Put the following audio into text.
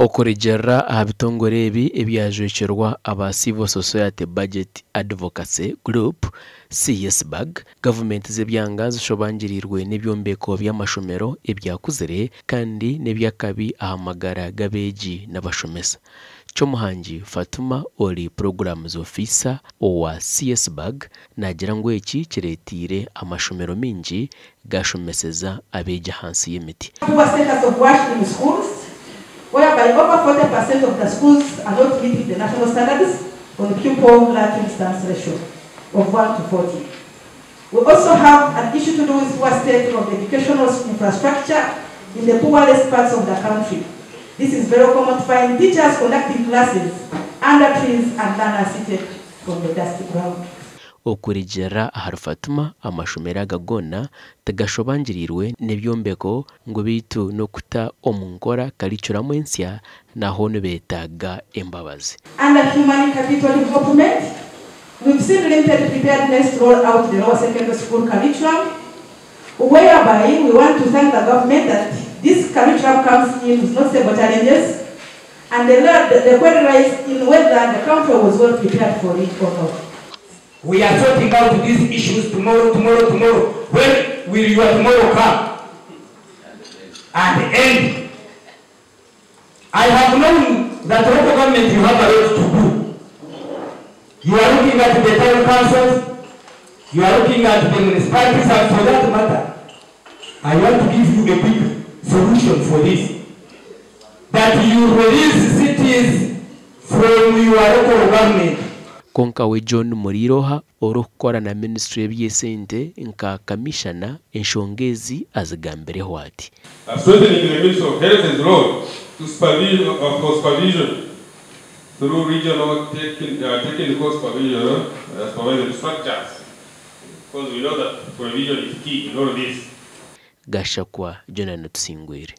okurejera aha bitongore ebi ebyajwekerwa aba Civil Society Budget Advocacy Group CSBAG gavumenti z'ebyanga zishobangirirwe n'ebyombeko by'amashomero ebyakuzire kandi n'ebyakabi aha magara g'abeegi n'abashomesa. Chomuhangi Fatuma oli Programs Officer owa CSBAG nagira ngu eki kiretire amashomero mingi gashomeseza abeegi hansi y'emiti. Whereby over 40% of the schools are not meeting the national standards on the pupil learning stance ratio of 1 to 40. We also have an issue to do with poor state of educational infrastructure in the poorest parts of the country. This is very common to find teachers conducting classes under trees and learners seated from the dusty ground. Okurejera ahari Fatuma amashomero agagona tagashobangirirwe n'ebyombeko ngo bitu no kuta omunkora kalicuramu ensya naho nebetaga embabazi. Under human capital development, we've seen limited preparedness to roll out the lower secondary school curriculum, whereby we want to thank the government that this curriculum comes in with no stable challenges, and the query lies in whether the country was well prepared for it or not. We are sorting out these issues tomorrow. When will your tomorrow come? At the end, I have known that local government you have a lot to do. You are looking at the town councils, you are looking at the municipalities, and for that matter, I want to give you a big solution for this. That you release cities from your local government. Konkawe John Muriroha orukora na Ministry y'Ebyesente nka Commissioner enshongezi azigambireho ati strengthening the Ministry of Health and Road to supervision through regional technical supervision structures, because we know that supervision is key in all of this. Gashakwa Jonathan Tutsingwire.